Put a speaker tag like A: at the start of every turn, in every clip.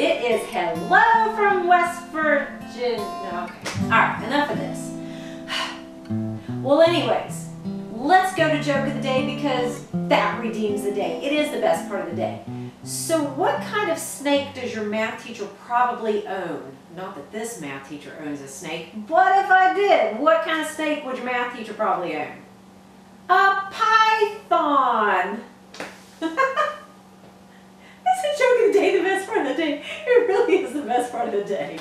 A: It is hello from West Virginia. No, okay. All right, enough of this. Well, anyways, let's go to joke of the day because that redeems the day. It is the best part of the day. So what kind of snake does your math teacher probably own? Not that this math teacher owns a snake, but if I did, what kind of snake would your math teacher probably own? A python. Isn't joke of the day the best part of the day? It really is the best part of the day.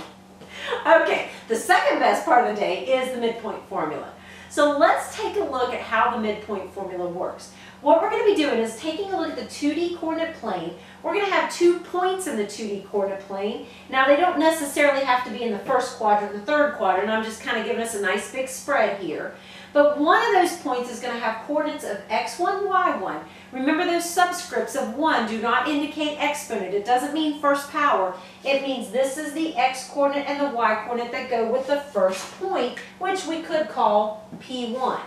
A: Okay, the second best part of the day is the midpoint formula. So let's take a look at how the midpoint formula works. What we're going to be doing is taking a look at the 2D coordinate plane. We're going to have 2 points in the 2D coordinate plane. Now they don't necessarily have to be in the first quadrant or the third quadrant. I'm just kind of giving us a nice big spread here. But one of those points is going to have coordinates of x1, y1. Remember those subscripts of 1 do not indicate exponent. It doesn't mean first power. It means this is the x coordinate and the y coordinate that go with the first point, which we could call P1.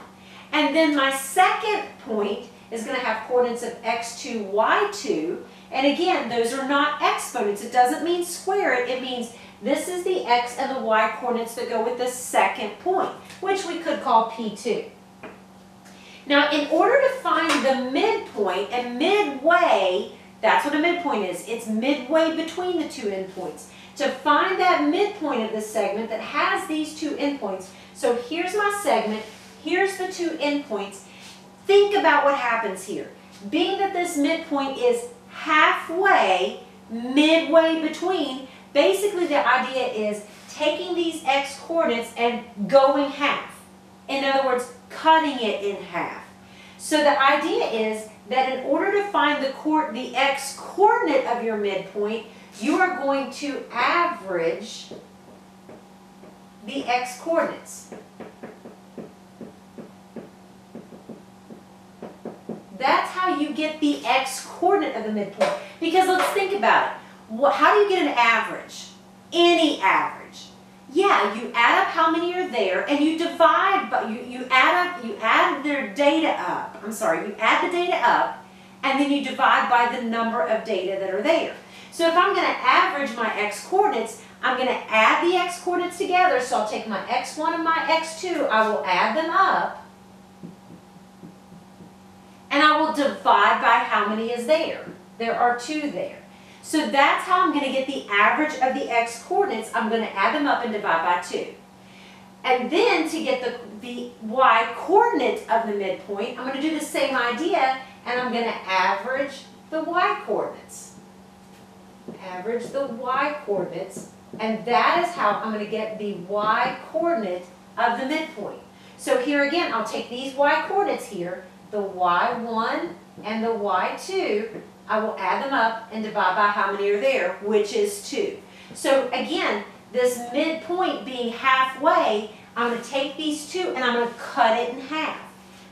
A: And then my second point is going to have coordinates of x2, y2. And again, those are not exponents. It doesn't mean square it. It means this is the x and the y coordinates that go with the second point, which we could call P2. Now, in order to find the midpoint, and midway, that's what a midpoint is. It's midway between the 2 endpoints. To find that midpoint of this segment that has these 2 endpoints, so here's my segment, here's the 2 endpoints. Think about what happens here. Being that this midpoint is halfway, midway between, basically the idea is taking these x coordinates and going half. In other words, cutting it in half. So the idea is that in order to find the x coordinate of your midpoint, you are going to average the x coordinates. That's how you get the x coordinate of the midpoint. Because let's think about it. How do you get an average? Any average. Yeah, you add up how many are there and you divide, but you add their data up. I'm sorry, you add the data up and then you divide by the number of data that are there. So if I'm going to average my x coordinates, I'm going to add the x coordinates together. So I'll take my x1 and my x2, I will add them up, and I will divide by how many is there. There are 2 there. So that's how I'm going to get the average of the x coordinates. I'm going to add them up and divide by 2. And then to get the y coordinate of the midpoint, I'm going to do the same idea, and I'm going to average the y coordinates. Average the y coordinates, and that is how I'm going to get the y coordinate of the midpoint. So here again, I'll take these y coordinates here, the y1 and the y2, I will add them up and divide by how many are there, which is 2. So again, this midpoint being halfway, I'm going to take these 2 and I'm going to cut it in half.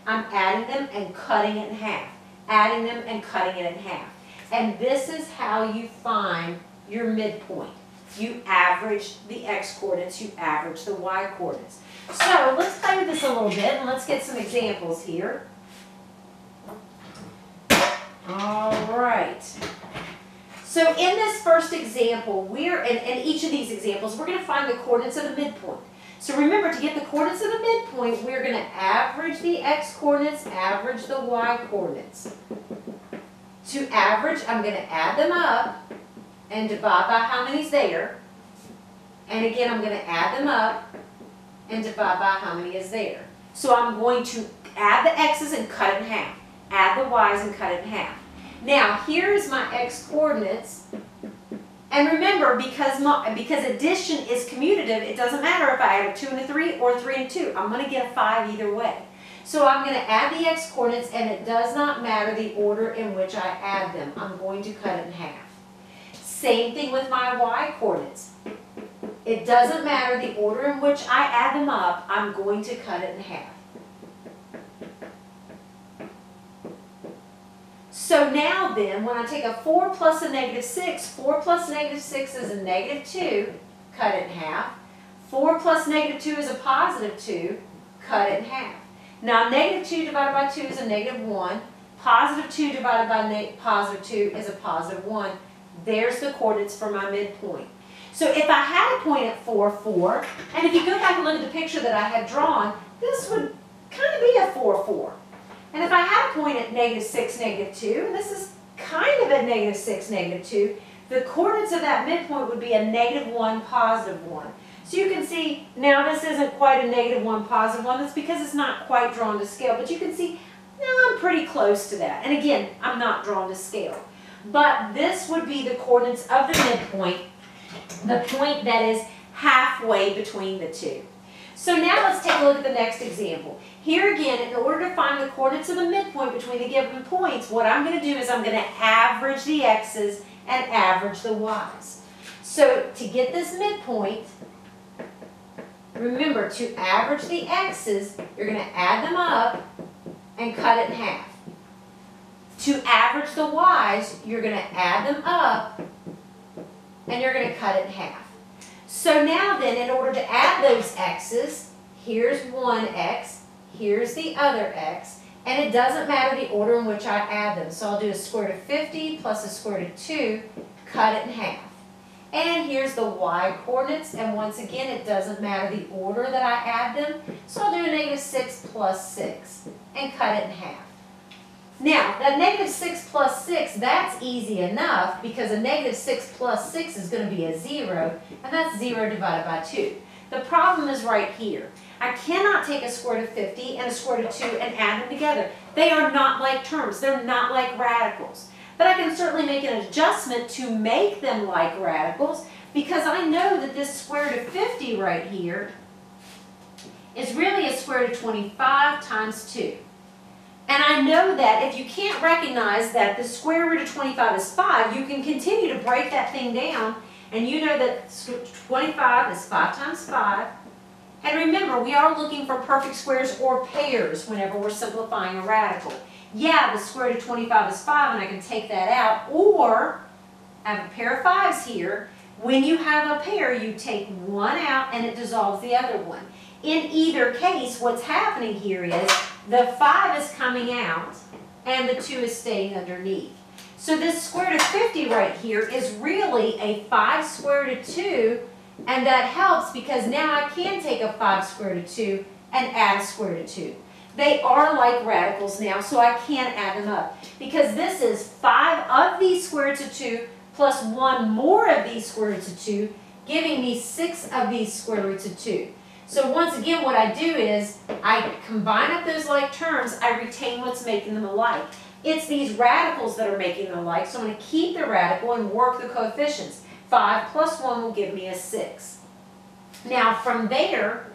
A: I'm adding them and cutting it in half. Adding them and cutting it in half. And this is how you find your midpoint. You average the x coordinates, you average the y coordinates. So let's play with this a little bit and let's get some examples here. All right. So in this first example, in each of these examples, we're going to find the coordinates of the midpoint. So remember, to get the coordinates of the midpoint, we're going to average the x coordinates, average the y coordinates. To average, I'm going to add them up and divide by how many's there. And again, I'm going to add them up and divide by how many is there. So I'm going to add the x's and cut it in half. Add the y's and cut it in half. Now, here's my x coordinates. And remember, because addition is commutative, it doesn't matter if I add a 2 and a 3 or a 3 and 2. I'm going to get a 5 either way. So I'm going to add the x coordinates, and it does not matter the order in which I add them. I'm going to cut it in half. Same thing with my y coordinates. It doesn't matter the order in which I add them up. I'm going to cut it in half. So now then, when I take a 4 plus a negative 6, 4 plus negative 6 is a negative 2, cut it in half. 4 plus negative 2 is a positive 2, cut it in half. Now negative 2 divided by 2 is a negative 1. Positive 2 divided by positive 2 is a positive 1. There's the coordinates for my midpoint. So if I had a point at 4, 4, and if you go back and look at the picture that I had drawn, this would kind of be a 4, 4. And if I had a point at -6, -2, and this is kind of at -6, -2, the coordinates of that midpoint would be a -1, +1. So you can see, now this isn't quite a -1, +1. That's because it's not quite drawn to scale. But you can see, now I'm pretty close to that. And again, I'm not drawn to scale. But this would be the coordinates of the midpoint, the point that is halfway between the two. So now let's take a look at the next example. Here again, in order to find the coordinates of the midpoint between the given points, what I'm going to do is I'm going to average the x's and average the y's. So to get this midpoint, remember, to average the x's, you're going to add them up and cut it in half. To average the y's, you're going to add them up and you're going to cut it in half. So now then, in order to add those x's, here's one x, here's the other x, and it doesn't matter the order in which I add them. So I'll do a square root of 50 plus a square root of 2, cut it in half. And here's the y coordinates, and once again, it doesn't matter the order that I add them. So I'll do a -6 plus 6 and cut it in half. Now, that -6 plus 6, that's easy enough because a -6 plus 6 is going to be a 0, and that's 0 divided by 2. The problem is right here. I cannot take a square root of 50 and a square root of 2 and add them together. They are not like terms. They're not like radicals. But I can certainly make an adjustment to make them like radicals because I know that this square root of 50 right here is really a square root of 25 times 2. And I know that if you can't recognize that the square root of 25 is 5, you can continue to break that thing down, and you know that 25 is 5 times 5. And remember, we are looking for perfect squares or pairs whenever we're simplifying a radical. Yeah, the square root of 25 is 5, and I can take that out, or I have a pair of 5s here. When you have a pair, you take one out and it dissolves the other one. In either case, what's happening here is the 5 is coming out and the 2 is staying underneath. So this square root of 50 right here is really a 5 square root of 2, and that helps because now I can take a 5 square root of 2 and add a square root of 2. They are like radicals now, so I can add them up because this is 5 of these square roots of 2 plus 1 more of these square roots of 2, giving me 6 of these square roots of 2. So once again, what I do is I combine up those like terms, I retain what's making them alike. It's these radicals that are making them alike, so I'm going to keep the radical and work the coefficients. 5 plus 1 will give me a 6. Now from there,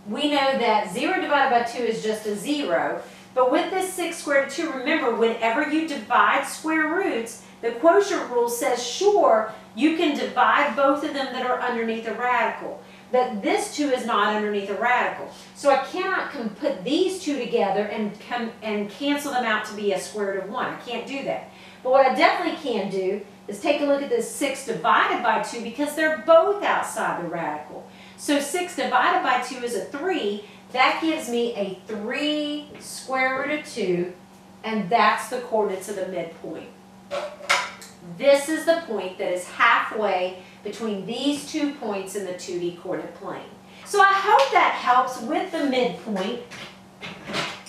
A: we know that 0 divided by 2 is just a 0, but with this 6 square root of 2, remember, whenever you divide square roots, the quotient rule says, sure, you can divide both of them that are underneath a radical. But this 2 is not underneath a radical. So I cannot put these two together and cancel them out to be a square root of 1. I can't do that. But what I definitely can do is take a look at this 6 divided by 2 because they're both outside the radical. So 6 divided by 2 is a 3. That gives me a 3 square root of 2, and that's the coordinates of the midpoint. This is the point that is halfway between these 2 points in the 2D coordinate plane. So I hope that helps with the midpoint.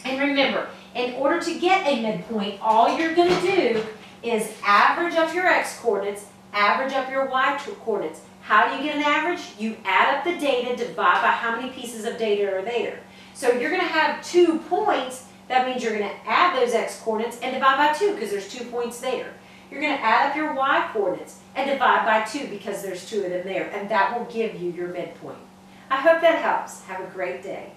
A: And remember, in order to get a midpoint, all you're going to do is average up your x coordinates, average up your y coordinates. How do you get an average? You add up the data, divide by how many pieces of data are there. So you're going to have 2 points. That means you're going to add those x coordinates and divide by 2 because there's 2 points there. You're going to add up your y coordinates and divide by 2 because there's 2 of them there, and that will give you your midpoint. I hope that helps. Have a great day.